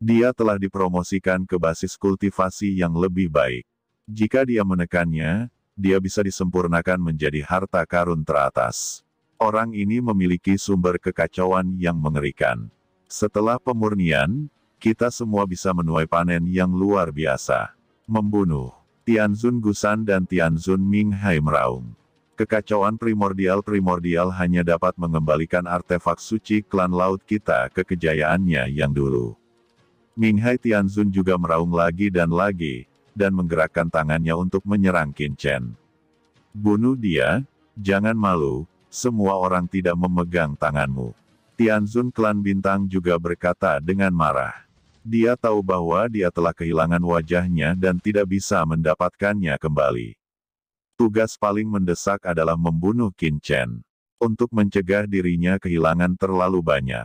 Dia telah dipromosikan ke basis kultivasi yang lebih baik. Jika dia menekannya, dia bisa disempurnakan menjadi harta karun teratas. Orang ini memiliki sumber kekacauan yang mengerikan. Setelah pemurnian, kita semua bisa menuai panen yang luar biasa. Membunuh. Tianzun Gusan dan Tianzun Minghai meraung. Kekacauan primordial hanya dapat mengembalikan artefak suci klan laut kita ke kejayaannya yang dulu. Minghai Tianzun juga meraung lagi, dan menggerakkan tangannya untuk menyerang Qin Chen. Bunuh dia, jangan malu, semua orang tidak memegang tanganmu. Tianzun klan bintang juga berkata dengan marah. Dia tahu bahwa dia telah kehilangan wajahnya dan tidak bisa mendapatkannya kembali. Tugas paling mendesak adalah membunuh Qin Chen. Untuk mencegah dirinya kehilangan terlalu banyak.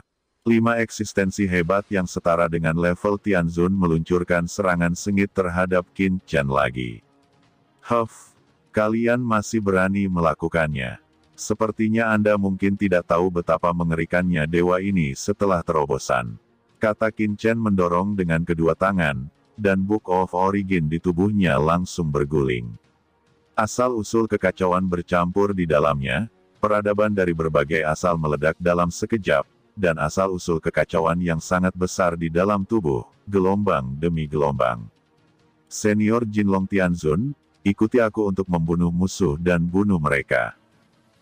5 eksistensi hebat yang setara dengan level Tianzun meluncurkan serangan sengit terhadap Qin Chen lagi. Huff, kalian masih berani melakukannya. Sepertinya Anda mungkin tidak tahu betapa mengerikannya dewa ini setelah terobosan. Kata Qin Chen mendorong dengan kedua tangan, dan Book of Origin di tubuhnya langsung berguling. Asal-usul kekacauan bercampur di dalamnya, peradaban dari berbagai asal meledak dalam sekejap, dan asal-usul kekacauan yang sangat besar di dalam tubuh, gelombang demi gelombang. Senior Jinlong Tianzun, ikuti aku untuk membunuh musuh dan bunuh mereka.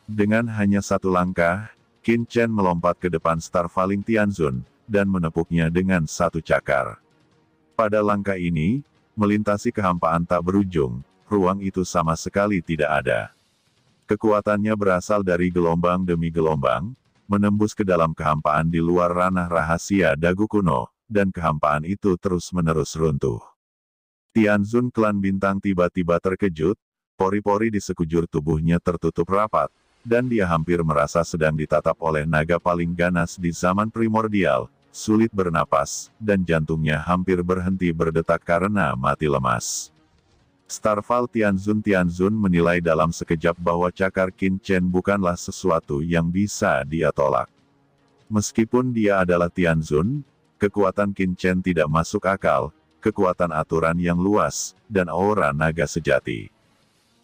Dengan hanya satu langkah, Qin Chen melompat ke depan Starfaling Tianzun, dan menepuknya dengan satu cakar. Pada langkah ini, melintasi kehampaan tak berujung, ruang itu sama sekali tidak ada. Kekuatannya berasal dari gelombang demi gelombang, menembus ke dalam kehampaan di luar ranah rahasia dagu kuno, dan kehampaan itu terus-menerus runtuh. Tianzun klan bintang tiba-tiba terkejut, pori-pori di sekujur tubuhnya tertutup rapat, dan dia hampir merasa sedang ditatap oleh naga paling ganas di zaman primordial, sulit bernapas, dan jantungnya hampir berhenti berdetak karena mati lemas. Starfall Tianzun menilai dalam sekejap bahwa cakar Qin Chen bukanlah sesuatu yang bisa dia tolak. Meskipun dia adalah Tianzun, kekuatan Qin Chen tidak masuk akal, kekuatan aturan yang luas, dan aura naga sejati.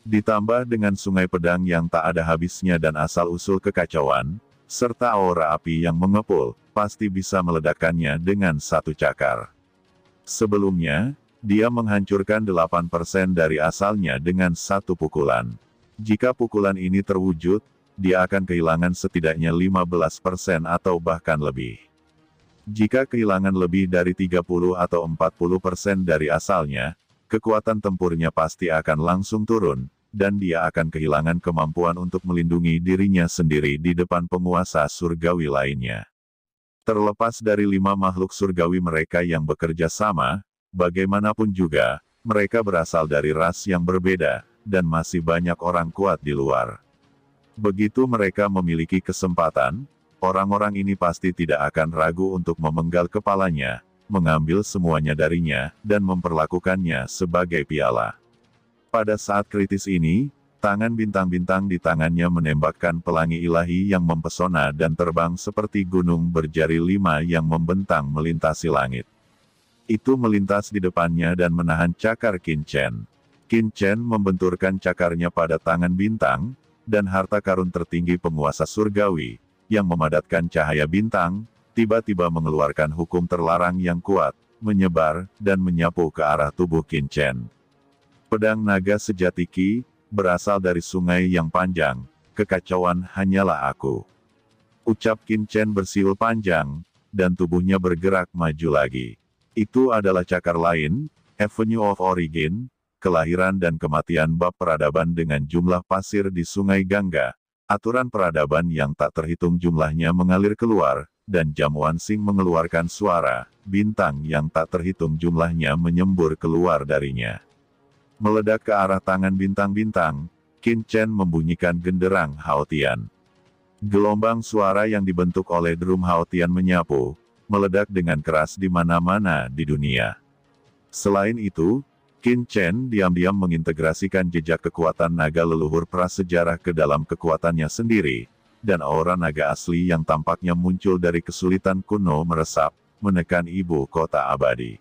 Ditambah dengan sungai pedang yang tak ada habisnya dan asal-usul kekacauan, serta aura api yang mengepul, pasti bisa meledakkannya dengan satu cakar. Sebelumnya, dia menghancurkan 8% dari asalnya dengan satu pukulan. Jika pukulan ini terwujud, dia akan kehilangan setidaknya 15% atau bahkan lebih. Jika kehilangan lebih dari 30 atau 40% dari asalnya, kekuatan tempurnya pasti akan langsung turun, dan dia akan kehilangan kemampuan untuk melindungi dirinya sendiri di depan penguasa surgawi lainnya. Terlepas dari 5 makhluk surgawi mereka yang bekerja sama, bagaimanapun juga, mereka berasal dari ras yang berbeda, dan masih banyak orang kuat di luar. Begitu mereka memiliki kesempatan, orang-orang ini pasti tidak akan ragu untuk memenggal kepalanya, mengambil semuanya darinya, dan memperlakukannya sebagai piala. Pada saat kritis ini, tangan bintang-bintang di tangannya menembakkan pelangi ilahi yang mempesona dan terbang seperti gunung berjari 5 yang membentang melintasi langit. Itu melintas di depannya dan menahan cakar Qin Chen. Qin Chen membenturkan cakarnya pada tangan bintang, dan harta karun tertinggi penguasa surgawi, yang memadatkan cahaya bintang, tiba-tiba mengeluarkan hukum terlarang yang kuat, menyebar, dan menyapu ke arah tubuh Qin Chen. Pedang naga sejati Qi, berasal dari sungai yang panjang, kekacauan hanyalah aku. Ucap Qin Chen bersiul panjang, dan tubuhnya bergerak maju lagi. Itu adalah cakar lain, Avenue of Origin, kelahiran dan kematian bab peradaban dengan jumlah pasir di sungai Gangga, aturan peradaban yang tak terhitung jumlahnya mengalir keluar, dan jamuan sing mengeluarkan suara, bintang yang tak terhitung jumlahnya menyembur keluar darinya. Meledak ke arah tangan bintang-bintang, Qin Chen membunyikan genderang Haotian. Gelombang suara yang dibentuk oleh drum Haotian menyapu, meledak dengan keras di mana-mana di dunia. Selain itu, Qin Chen diam-diam mengintegrasikan jejak kekuatan naga leluhur prasejarah ke dalam kekuatannya sendiri, dan aura naga asli yang tampaknya muncul dari kesulitan kuno meresap, menekan ibu kota abadi.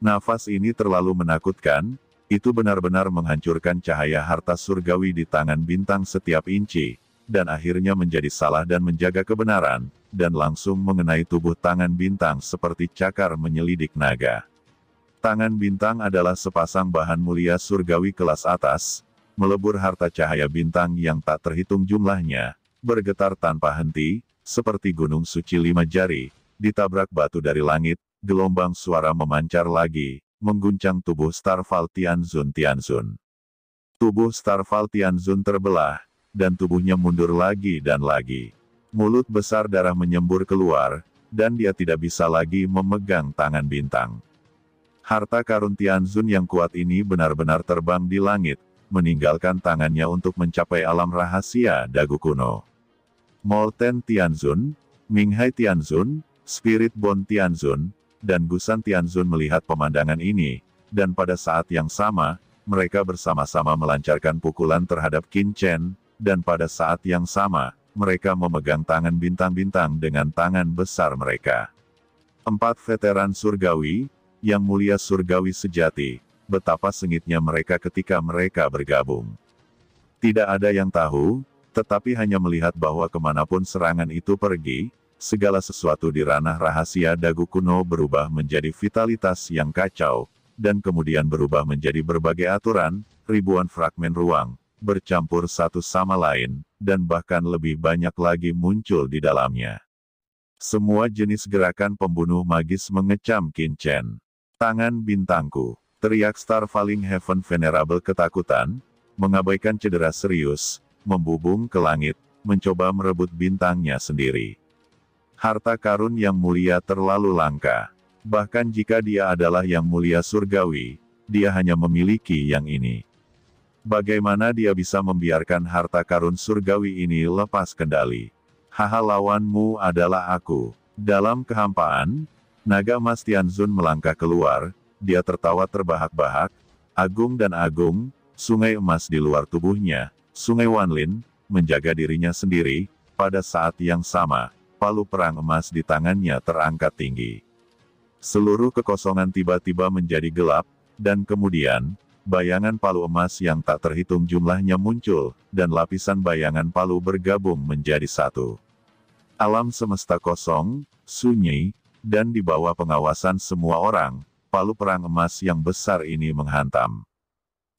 Nafas ini terlalu menakutkan, itu benar-benar menghancurkan cahaya harta surgawi di tangan bintang setiap inci, dan akhirnya menjadi salah dan menjaga kebenaran, dan langsung mengenai tubuh tangan bintang seperti cakar menyelidik naga. Tangan bintang adalah sepasang bahan mulia surgawi kelas atas, melebur harta cahaya bintang yang tak terhitung jumlahnya, bergetar tanpa henti, seperti gunung suci 5 jari, ditabrak batu dari langit, gelombang suara memancar lagi, mengguncang tubuh Starfall Tianzun. Tubuh Starfall Tianzun terbelah, dan tubuhnya mundur lagi dan lagi. Mulut besar darah menyembur keluar, dan dia tidak bisa lagi memegang tangan bintang. Harta karun Tianzun yang kuat ini benar-benar terbang di langit, meninggalkan tangannya untuk mencapai alam rahasia dagu kuno. Molten Tianzun, Minghai Tianzun, Spirit Bond Tianzun, dan Gusan Tianzun melihat pemandangan ini, dan pada saat yang sama, mereka bersama-sama melancarkan pukulan terhadap Qin Chen, dan pada saat yang sama, mereka memegang tangan bintang-bintang dengan tangan besar mereka. 4 veteran surgawi, yang mulia surgawi sejati, betapa sengitnya mereka ketika mereka bergabung. Tidak ada yang tahu, tetapi hanya melihat bahwa kemanapun serangan itu pergi, segala sesuatu di ranah rahasia dagu kuno berubah menjadi vitalitas yang kacau, dan kemudian berubah menjadi berbagai aturan, ribuan fragmen ruang, bercampur satu sama lain, dan bahkan lebih banyak lagi muncul di dalamnya. Semua jenis gerakan pembunuh magis mengecam Qin Chen. Tangan bintangku, teriak Starfalling Heaven Venerable ketakutan, mengabaikan cedera serius, membubung ke langit, mencoba merebut bintangnya sendiri. Harta karun yang mulia terlalu langka. Bahkan jika dia adalah yang mulia surgawi, dia hanya memiliki yang ini. Bagaimana dia bisa membiarkan harta karun surgawi ini lepas kendali? Haha, lawanmu adalah aku. Dalam kehampaan, naga emas Tianzun melangkah keluar, dia tertawa terbahak-bahak, agung dan agung, sungai emas di luar tubuhnya, sungai Wanlin, menjaga dirinya sendiri, pada saat yang sama. Palu perang emas di tangannya terangkat tinggi. Seluruh kekosongan tiba-tiba menjadi gelap, dan kemudian, bayangan palu emas yang tak terhitung jumlahnya muncul, dan lapisan bayangan palu bergabung menjadi satu. Alam semesta kosong, sunyi, dan di bawah pengawasan semua orang, palu perang emas yang besar ini menghantam.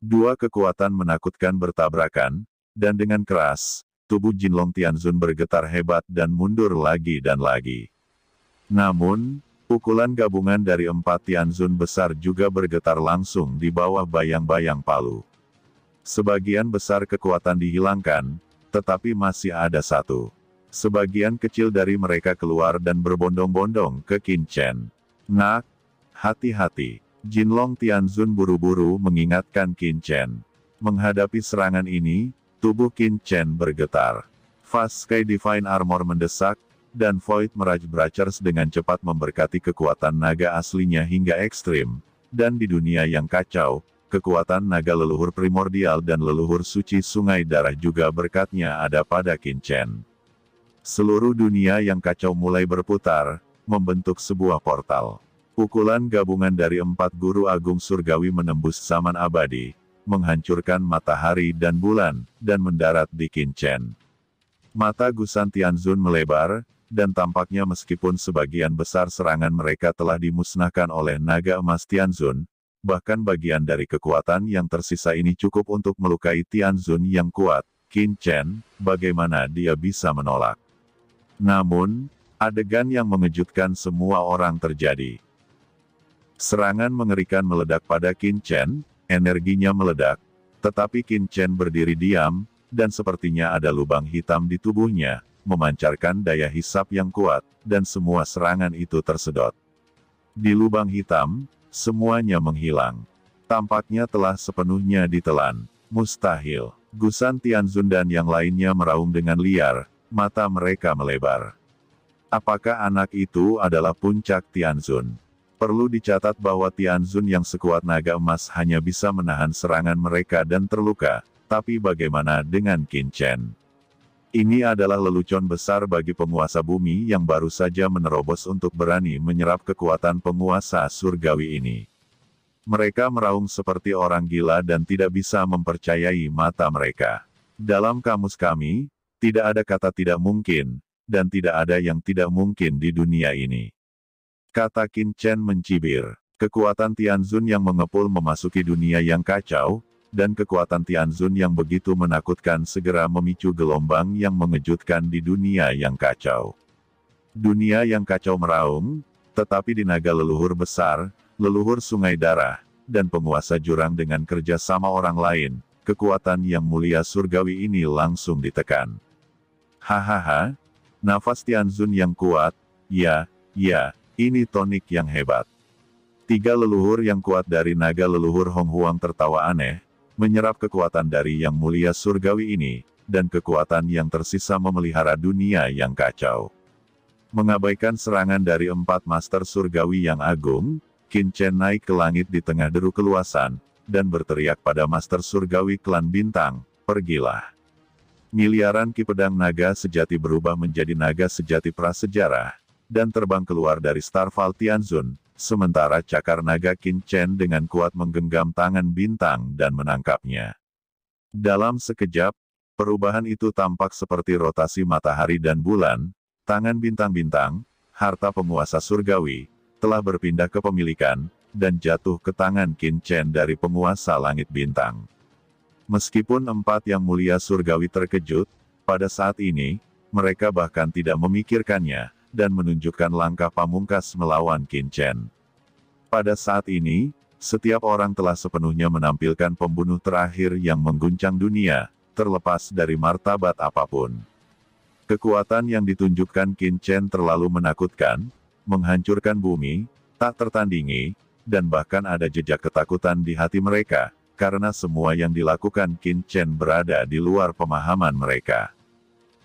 Dua kekuatan menakutkan bertabrakan, dan dengan keras, tubuh Jinlong Tianzun bergetar hebat dan mundur lagi dan lagi. Namun, pukulan gabungan dari 4 Tianzun besar juga bergetar langsung di bawah bayang-bayang palu. Sebagian besar kekuatan dihilangkan, tetapi masih ada satu. Sebagian kecil dari mereka keluar dan berbondong-bondong ke Qin Chen. Nak, hati-hati. Jinlong Tianzun buru-buru mengingatkan Qin Chen. Menghadapi serangan ini, tubuh Qin Chen bergetar. Fast Sky Divine Armor mendesak, dan Void Mirage Brachers dengan cepat memberkati kekuatan naga aslinya hingga ekstrim. Dan di dunia yang kacau, kekuatan naga leluhur primordial dan leluhur suci sungai darah juga berkatnya ada pada Qin Chen. Seluruh dunia yang kacau mulai berputar, membentuk sebuah portal. Pukulan gabungan dari 4 guru agung surgawi menembus zaman abadi, menghancurkan matahari dan bulan, dan mendarat di Qin Chen. Mata Gusan Tianzun melebar, dan tampaknya meskipun sebagian besar serangan mereka telah dimusnahkan oleh naga emas Tianzun, bahkan bagian dari kekuatan yang tersisa ini cukup untuk melukai Tianzun yang kuat, Qin Chen, bagaimana dia bisa menolak? Namun, adegan yang mengejutkan semua orang terjadi. Serangan mengerikan meledak pada Qin Chen, energinya meledak, tetapi Qin Chen berdiri diam, dan sepertinya ada lubang hitam di tubuhnya, memancarkan daya hisap yang kuat, dan semua serangan itu tersedot. Di lubang hitam, semuanya menghilang. Tampaknya telah sepenuhnya ditelan. Mustahil. Gusan Tianzun dan yang lainnya meraung dengan liar, mata mereka melebar. Apakah anak itu adalah puncak Tianzun? Perlu dicatat bahwa Tianzun yang sekuat naga emas hanya bisa menahan serangan mereka dan terluka, tapi bagaimana dengan Qin Chen? Ini adalah lelucon besar bagi penguasa bumi yang baru saja menerobos untuk berani menyerap kekuatan penguasa surgawi ini. Mereka meraung seperti orang gila dan tidak bisa mempercayai mata mereka. Dalam kamus kami, tidak ada kata tidak mungkin, dan tidak ada yang tidak mungkin di dunia ini. Kata Qin Chen mencibir. Kekuatan Tianzun yang mengepul memasuki dunia yang kacau, dan kekuatan Tianzun yang begitu menakutkan segera memicu gelombang yang mengejutkan di dunia yang kacau. Dunia yang kacau meraung, tetapi di naga leluhur besar, leluhur sungai darah, dan penguasa jurang dengan kerjasama orang lain, kekuatan yang mulia surgawi ini langsung ditekan. Hahaha, nafas Tianzun yang kuat, ya, ini tonik yang hebat. 3 leluhur yang kuat dari naga leluhur Hong Huang tertawa aneh, menyerap kekuatan dari yang mulia surgawi ini, dan kekuatan yang tersisa memelihara dunia yang kacau. Mengabaikan serangan dari 4 master surgawi yang agung, Qin Chen naik ke langit di tengah deru keluasan, dan berteriak pada master surgawi klan bintang, pergilah. Miliaran ki pedang naga sejati berubah menjadi naga sejati prasejarah, dan terbang keluar dari Starfall Tianzun, sementara cakar naga Qin Chen dengan kuat menggenggam tangan bintang dan menangkapnya. Dalam sekejap, perubahan itu tampak seperti rotasi matahari dan bulan, tangan bintang-bintang, harta penguasa surgawi, telah berpindah ke pemilikan, dan jatuh ke tangan Qin Chen dari penguasa langit bintang. Meskipun 4 yang mulia surgawi terkejut, pada saat ini, mereka bahkan tidak memikirkannya, dan menunjukkan langkah pamungkas melawan Qin Chen. Pada saat ini, setiap orang telah sepenuhnya menampilkan pembunuh terakhir yang mengguncang dunia, terlepas dari martabat apapun. Kekuatan yang ditunjukkan Qin Chen terlalu menakutkan, menghancurkan bumi, tak tertandingi, dan bahkan ada jejak ketakutan di hati mereka, karena semua yang dilakukan Qin Chen berada di luar pemahaman mereka.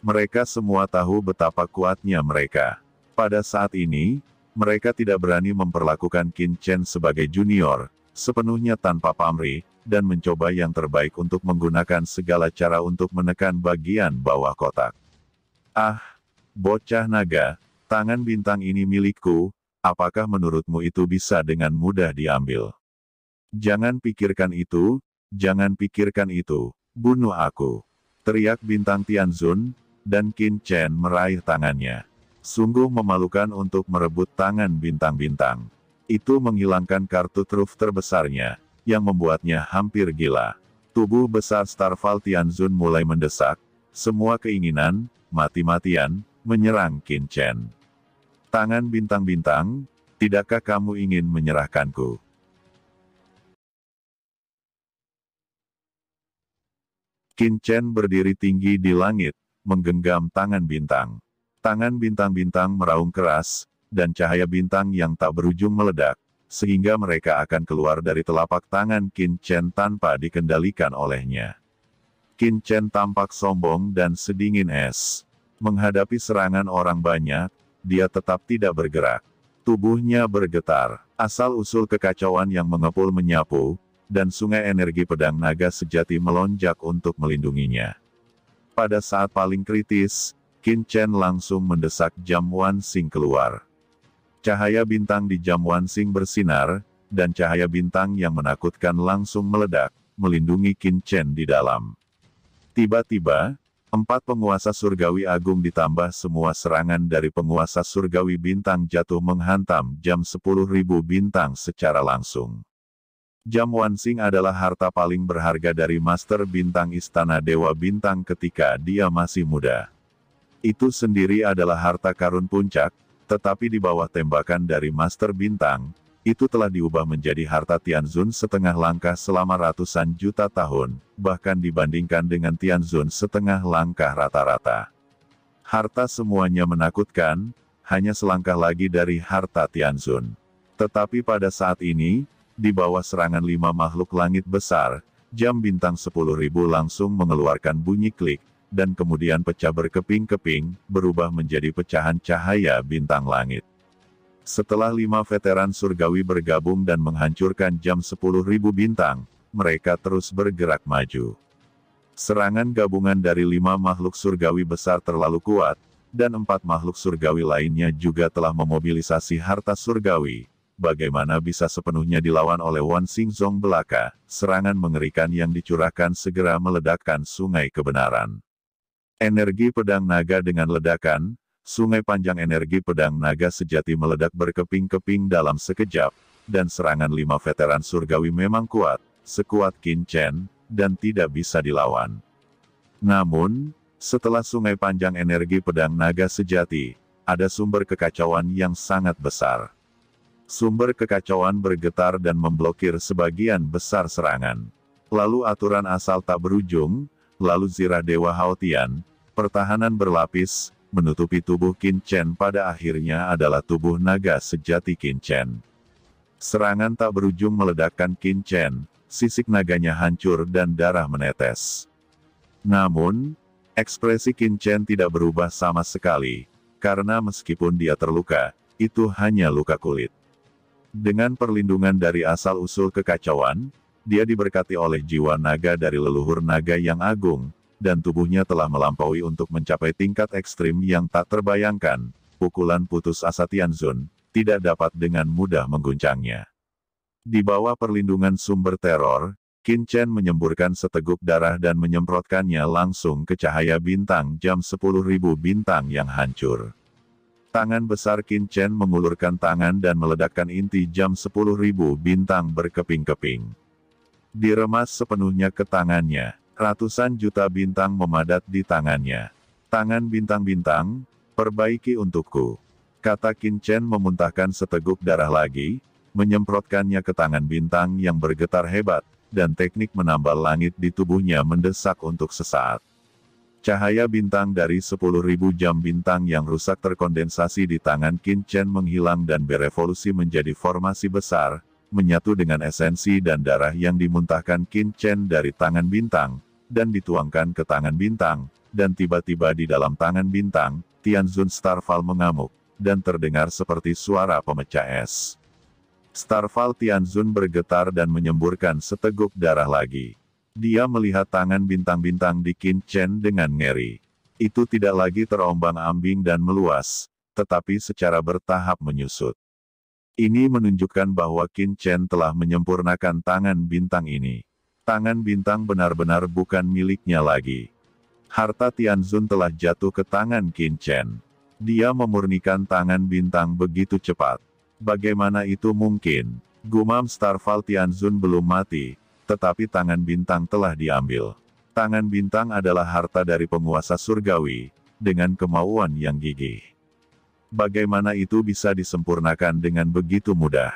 Mereka semua tahu betapa kuatnya mereka. Pada saat ini, mereka tidak berani memperlakukan Qin Chen sebagai junior, sepenuhnya tanpa pamrih, dan mencoba yang terbaik untuk menggunakan segala cara untuk menekan bagian bawah kotak. Ah, bocah naga, tangan bintang ini milikku, apakah menurutmu itu bisa dengan mudah diambil? Jangan pikirkan itu, bunuh aku. Teriak bintang Tianzun, dan Qin Chen meraih tangannya. Sungguh memalukan untuk merebut tangan bintang-bintang. Itu menghilangkan kartu truf terbesarnya, yang membuatnya hampir gila. Tubuh besar Starfall Tianzun mulai mendesak, semua keinginan, mati-matian, menyerang Qin Chen. Tangan bintang-bintang, tidakkah kamu ingin menyerahkanku? Qin Chen berdiri tinggi di langit, menggenggam tangan bintang. Tangan bintang-bintang meraung keras, dan cahaya bintang yang tak berujung meledak, sehingga mereka akan keluar dari telapak tangan Qin Chen tanpa dikendalikan olehnya. Qin Chen tampak sombong dan sedingin es. Menghadapi serangan orang banyak, dia tetap tidak bergerak. Tubuhnya bergetar, asal-usul kekacauan yang mengepul menyapu, dan sungai energi pedang naga sejati melonjak untuk melindunginya. Pada saat paling kritis, Qin Chen langsung mendesak Jam Wan Xing keluar. Cahaya bintang di Jam Wan Xing bersinar, dan cahaya bintang yang menakutkan langsung meledak, melindungi Qin Chen di dalam. Tiba-tiba, 4 penguasa surgawi agung ditambah semua serangan dari penguasa surgawi bintang jatuh menghantam Jam 10.000 bintang secara langsung. Jam Wan Xing adalah harta paling berharga dari Master Bintang Istana Dewa Bintang ketika dia masih muda. Itu sendiri adalah harta karun puncak, tetapi di bawah tembakan dari Master Bintang, itu telah diubah menjadi harta Tianzun setengah langkah selama ratusan juta tahun, bahkan dibandingkan dengan Tianzun setengah langkah rata-rata. Harta semuanya menakutkan, hanya selangkah lagi dari harta Tianzun. Tetapi pada saat ini, di bawah serangan 5 makhluk langit besar, jam bintang 10.000 langsung mengeluarkan bunyi klik, dan kemudian pecah berkeping-keping, berubah menjadi pecahan cahaya bintang langit. Setelah 5 veteran surgawi bergabung dan menghancurkan jam 10.000 bintang, mereka terus bergerak maju. Serangan gabungan dari 5 makhluk surgawi besar terlalu kuat, dan 4 makhluk surgawi lainnya juga telah memobilisasi harta surgawi. Bagaimana bisa sepenuhnya dilawan oleh Wan Xingzong belaka? Serangan mengerikan yang dicurahkan segera meledakkan sungai kebenaran. Energi pedang naga dengan ledakan, sungai panjang energi pedang naga sejati meledak berkeping-keping dalam sekejap, dan serangan 5 veteran surgawi memang kuat, sekuat Qin Chen, dan tidak bisa dilawan. Namun, setelah sungai panjang energi pedang naga sejati, ada sumber kekacauan yang sangat besar. Sumber kekacauan bergetar dan memblokir sebagian besar serangan. Lalu aturan asal tak berujung, lalu zirah Dewa Haotian, pertahanan berlapis, menutupi tubuh Qin Chen pada akhirnya adalah tubuh naga sejati Qin Chen. Serangan tak berujung meledakkan Qin Chen, sisik naganya hancur dan darah menetes. Namun, ekspresi Qin Chen tidak berubah sama sekali, karena meskipun dia terluka, itu hanya luka kulit. Dengan perlindungan dari asal-usul kekacauan, dia diberkati oleh jiwa naga dari leluhur naga yang agung, dan tubuhnya telah melampaui untuk mencapai tingkat ekstrim yang tak terbayangkan. Pukulan putus asa Tianzun tidak dapat dengan mudah mengguncangnya. Di bawah perlindungan sumber teror, Qin Chen menyemburkan seteguk darah dan menyemprotkannya langsung ke cahaya bintang jam 10.000 bintang yang hancur. Tangan besar Qin Chen mengulurkan tangan dan meledakkan inti jam 10.000 bintang berkeping-keping. Diremas sepenuhnya ke tangannya, ratusan juta bintang memadat di tangannya. Tangan bintang-bintang, perbaiki untukku. Kata Qin Chen memuntahkan seteguk darah lagi, menyemprotkannya ke tangan bintang yang bergetar hebat, dan teknik menambal langit di tubuhnya mendesak untuk sesaat. Cahaya bintang dari 10.000 jam bintang yang rusak terkondensasi di tangan Qin Chen menghilang dan berevolusi menjadi formasi besar, menyatu dengan esensi dan darah yang dimuntahkan Qin Chen dari tangan bintang, dan dituangkan ke tangan bintang, dan tiba-tiba di dalam tangan bintang, Tianzun Starfall mengamuk, dan terdengar seperti suara pemecah es. Starfall Tianzun bergetar dan menyemburkan seteguk darah lagi. Dia melihat tangan bintang-bintang di Qin Chen dengan ngeri. Itu tidak lagi terombang-ambing dan meluas, tetapi secara bertahap menyusut. Ini menunjukkan bahwa Qin Chen telah menyempurnakan tangan bintang ini. Tangan bintang benar-benar bukan miliknya lagi. Harta Tianzun telah jatuh ke tangan Qin Chen. Dia memurnikan tangan bintang begitu cepat. Bagaimana itu mungkin? Gumam Starfall Tianzun belum mati, tetapi tangan bintang telah diambil. Tangan bintang adalah harta dari penguasa surgawi, dengan kemauan yang gigih. Bagaimana itu bisa disempurnakan dengan begitu mudah?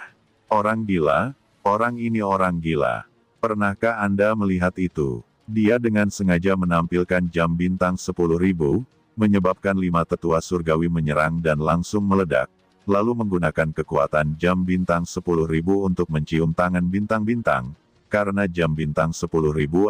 Orang gila, orang ini orang gila. Pernahkah Anda melihat itu? Dia dengan sengaja menampilkan jam bintang 10.000, menyebabkan 5 tetua surgawi menyerang dan langsung meledak. Lalu menggunakan kekuatan jam bintang 10.000 untuk mencium tangan bintang-bintang, karena jam bintang 10.000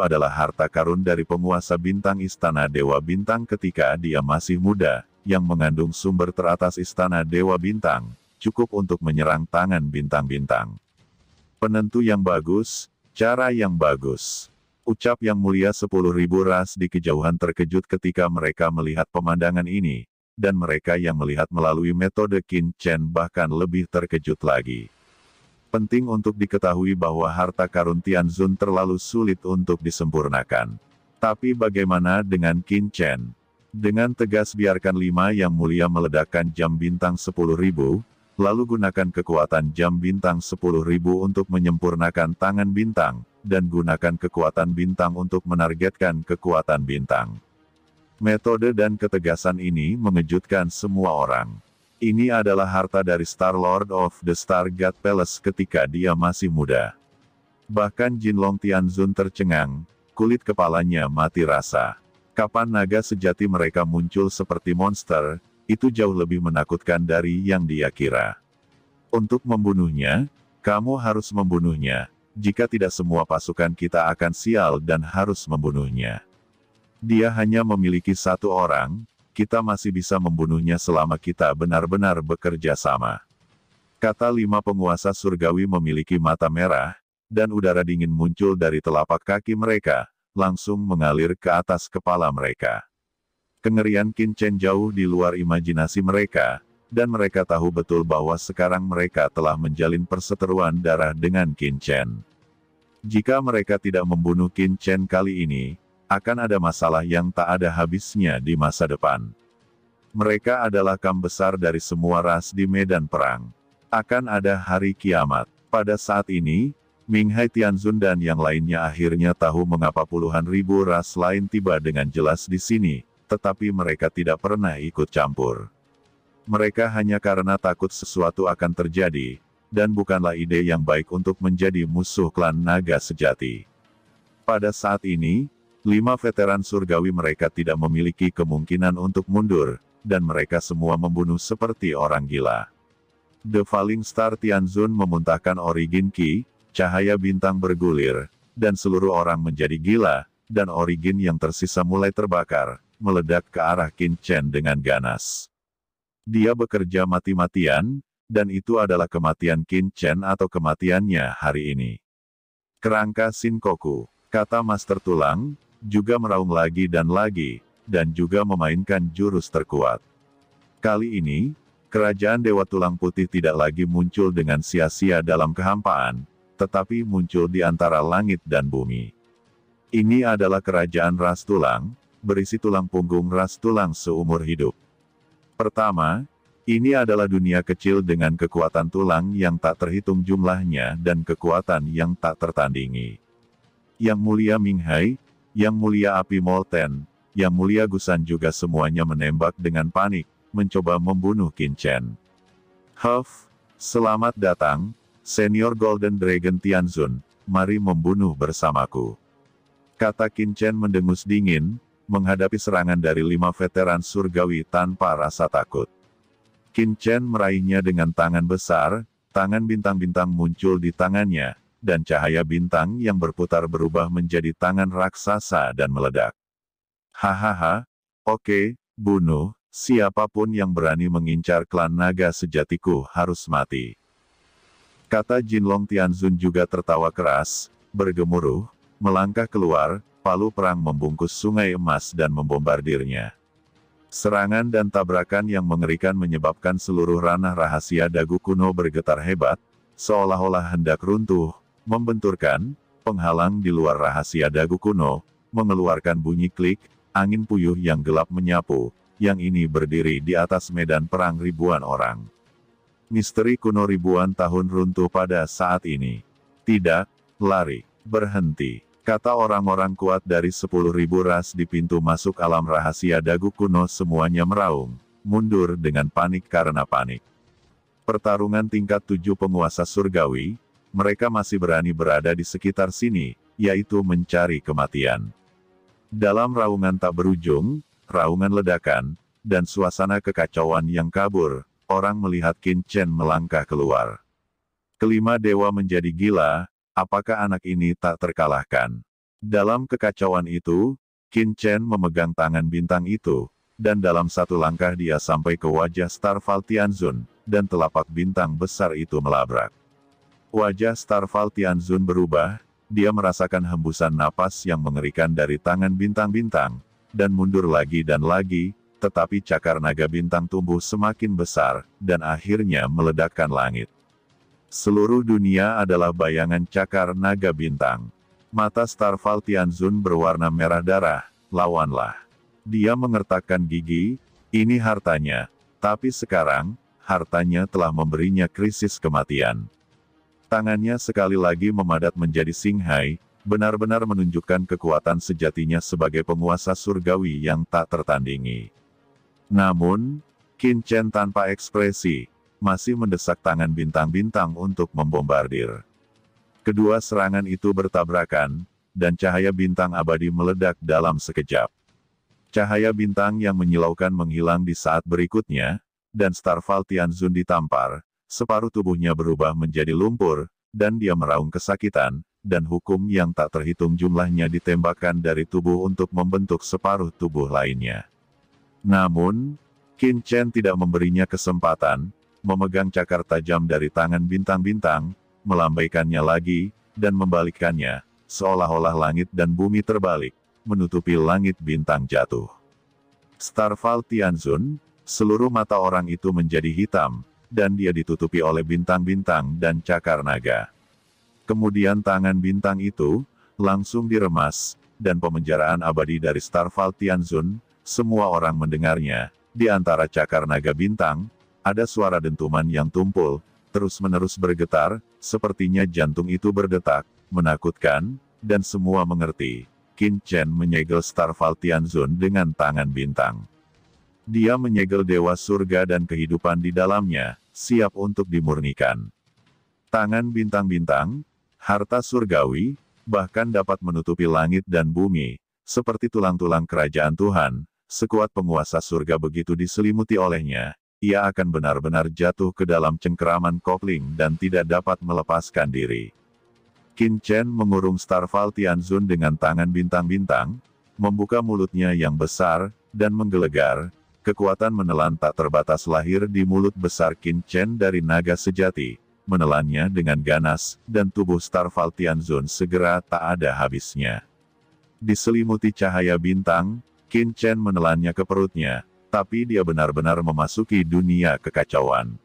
adalah harta karun dari penguasa bintang Istana Dewa Bintang ketika dia masih muda, yang mengandung sumber teratas Istana Dewa Bintang, cukup untuk menyerang tangan bintang-bintang. Penentu yang bagus, cara yang bagus. Ucap Yang Mulia 10.000 ras di kejauhan terkejut ketika mereka melihat pemandangan ini. Dan mereka yang melihat melalui metode Qin Chen bahkan lebih terkejut lagi. Penting untuk diketahui bahwa harta karun Tianzun terlalu sulit untuk disempurnakan. Tapi bagaimana dengan Qin Chen? Dengan tegas biarkan 5 Yang Mulia meledakkan jam bintang 10.000, lalu gunakan kekuatan jam bintang 10.000 untuk menyempurnakan tangan bintang, dan gunakan kekuatan bintang untuk menargetkan kekuatan bintang. Metode dan ketegasan ini mengejutkan semua orang. Ini adalah harta dari Star Lord of the Star God Palace ketika dia masih muda. Bahkan Jinlong Tianzun tercengang, kulit kepalanya mati rasa. Kapan naga sejati mereka muncul seperti monster, itu jauh lebih menakutkan dari yang dia kira. Untuk membunuhnya, kamu harus membunuhnya. Jika tidak semua pasukan kita akan sial dan harus membunuhnya. Dia hanya memiliki satu orang, kita masih bisa membunuhnya selama kita benar-benar bekerja sama. Kata 5 penguasa surgawi memiliki mata merah, dan udara dingin muncul dari telapak kaki mereka, langsung mengalir ke atas kepala mereka. Kengerian Qin Chen jauh di luar imajinasi mereka, dan mereka tahu betul bahwa sekarang mereka telah menjalin perseteruan darah dengan Qin Chen. Jika mereka tidak membunuh Qin Chen kali ini, akan ada masalah yang tak ada habisnya di masa depan. Mereka adalah kam besar dari semua ras di medan perang. Akan ada hari kiamat. Pada saat ini, Minghai Tianzun dan yang lainnya akhirnya tahu mengapa puluhan ribu ras lain tiba dengan jelas di sini, tetapi mereka tidak pernah ikut campur. Mereka hanya karena takut sesuatu akan terjadi, dan bukanlah ide yang baik untuk menjadi musuh klan naga sejati. Pada saat ini, 5 veteran surgawi mereka tidak memiliki kemungkinan untuk mundur, dan mereka semua membunuh seperti orang gila. The Falling Star Tianzun memuntahkan Origin Ki, cahaya bintang bergulir, dan seluruh orang menjadi gila, dan Origin yang tersisa mulai terbakar, meledak ke arah Qin Chen dengan ganas. Dia bekerja mati-matian, dan itu adalah kematian Qin Chen atau kematiannya hari ini. Kerangka Shinkoku, kata Master Tulang, juga meraung lagi, dan juga memainkan jurus terkuat. Kali ini, kerajaan Dewa Tulang Putih tidak lagi muncul dengan sia-sia dalam kehampaan, tetapi muncul di antara langit dan bumi. Ini adalah kerajaan ras tulang, berisi tulang punggung ras tulang seumur hidup. Pertama, ini adalah dunia kecil dengan kekuatan tulang yang tak terhitung jumlahnya dan kekuatan yang tak tertandingi. Yang mulia Minghai, yang mulia Api Molten, yang mulia Gusan juga semuanya menembak dengan panik, mencoba membunuh Qin Chen. Huff, selamat datang, Senior Golden Dragon Tianzun, mari membunuh bersamaku. Kata Qin Chen mendengus dingin, menghadapi serangan dari 5 veteran surgawi tanpa rasa takut. Qin Chen meraihnya dengan tangan besar, tangan bintang-bintang muncul di tangannya, dan cahaya bintang yang berputar berubah menjadi tangan raksasa dan meledak. Hahaha, oke, bunuh, siapapun yang berani mengincar klan naga sejatiku harus mati. Kata Jinlong Tianzun juga tertawa keras, bergemuruh, melangkah keluar, palu perang membungkus sungai emas dan membombardirnya. Serangan dan tabrakan yang mengerikan menyebabkan seluruh ranah rahasia dagu kuno bergetar hebat, seolah-olah hendak runtuh, membenturkan, penghalang di luar rahasia dagu kuno, mengeluarkan bunyi klik, angin puyuh yang gelap menyapu, yang ini berdiri di atas medan perang ribuan orang. Misteri kuno ribuan tahun runtuh pada saat ini. Tidak, lari, berhenti, kata orang-orang kuat dari 10.000 ras di pintu masuk alam rahasia dagu kuno semuanya meraung, mundur dengan panik karena panik. Pertarungan tingkat 7 penguasa surgawi, mereka masih berani berada di sekitar sini, yaitu mencari kematian. Dalam raungan tak berujung, raungan ledakan, dan suasana kekacauan yang kabur, orang melihat Qin Chen melangkah keluar. Kelima dewa menjadi gila, apakah anak ini tak terkalahkan? Dalam kekacauan itu, Qin Chen memegang tangan bintang itu, dan dalam satu langkah dia sampai ke wajah Starfall Tianzun, dan telapak bintang besar itu melabrak. Wajah Starfall Tianzun berubah, dia merasakan hembusan napas yang mengerikan dari tangan bintang-bintang, dan mundur lagi dan lagi, tetapi cakar naga bintang tumbuh semakin besar, dan akhirnya meledakkan langit. Seluruh dunia adalah bayangan cakar naga bintang. Mata Starfall Tianzun berwarna merah darah, lawanlah. Dia mengertakkan gigi, ini hartanya, tapi sekarang, hartanya telah memberinya krisis kematian. Tangannya sekali lagi memadat menjadi singhai, benar-benar menunjukkan kekuatan sejatinya sebagai penguasa surgawi yang tak tertandingi. Namun, Qin Chen tanpa ekspresi, masih mendesak tangan bintang-bintang untuk membombardir. Kedua serangan itu bertabrakan, dan cahaya bintang abadi meledak dalam sekejap. Cahaya bintang yang menyilaukan menghilang di saat berikutnya, dan Starfall Tianzun ditampar, separuh tubuhnya berubah menjadi lumpur, dan dia meraung kesakitan, dan hukum yang tak terhitung jumlahnya ditembakkan dari tubuh untuk membentuk separuh tubuh lainnya. Namun, Qin Chen tidak memberinya kesempatan, memegang cakar tajam dari tangan bintang-bintang, melambaikannya lagi, dan membalikkannya, seolah-olah langit dan bumi terbalik, menutupi langit bintang jatuh. Starfall Tianzun, seluruh mata orang itu menjadi hitam, dan dia ditutupi oleh bintang-bintang dan cakar naga. Kemudian tangan bintang itu, langsung diremas, dan pemenjaraan abadi dari Starfall Tianzun, semua orang mendengarnya. Di antara cakar naga bintang, ada suara dentuman yang tumpul, terus-menerus bergetar, sepertinya jantung itu berdetak, menakutkan, dan semua mengerti. Qin Chen menyegel Starfall Tianzun dengan tangan bintang. Dia menyegel dewa surga dan kehidupan di dalamnya, siap untuk dimurnikan. Tangan bintang-bintang, harta surgawi, bahkan dapat menutupi langit dan bumi, seperti tulang-tulang kerajaan Tuhan. Sekuat penguasa surga begitu diselimuti olehnya, ia akan benar-benar jatuh ke dalam cengkeraman kopling dan tidak dapat melepaskan diri. Qin Chen mengurung Starfall Tianzun dengan tangan bintang-bintang, membuka mulutnya yang besar, dan menggelegar. Kekuatan menelan tak terbatas lahir di mulut besar Qin Chen dari naga sejati, menelannya dengan ganas, dan tubuh Starfall Tianzun segera tak ada habisnya. Diselimuti cahaya bintang, Qin Chen menelannya ke perutnya, tapi dia benar-benar memasuki dunia kekacauan.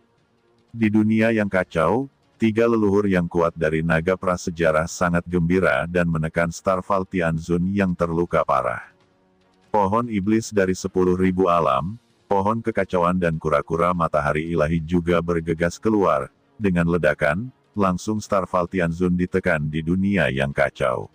Di dunia yang kacau, 3 leluhur yang kuat dari naga prasejarah sangat gembira dan menekan Starfall Tianzun yang terluka parah. Pohon iblis dari 10.000 alam, pohon kekacauan dan kura-kura matahari ilahi juga bergegas keluar. Dengan ledakan, langsung Starfall Tianzun ditekan di dunia yang kacau.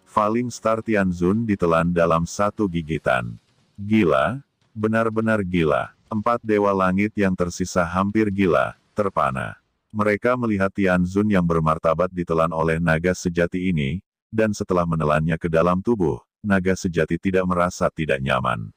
Falling Star Tianzun ditelan dalam satu gigitan. Gila, benar-benar gila. 4 dewa langit yang tersisa hampir gila, terpana. Mereka melihat Tianzun yang bermartabat ditelan oleh naga sejati ini, dan setelah menelannya ke dalam tubuh, naga sejati tidak merasa tidak nyaman.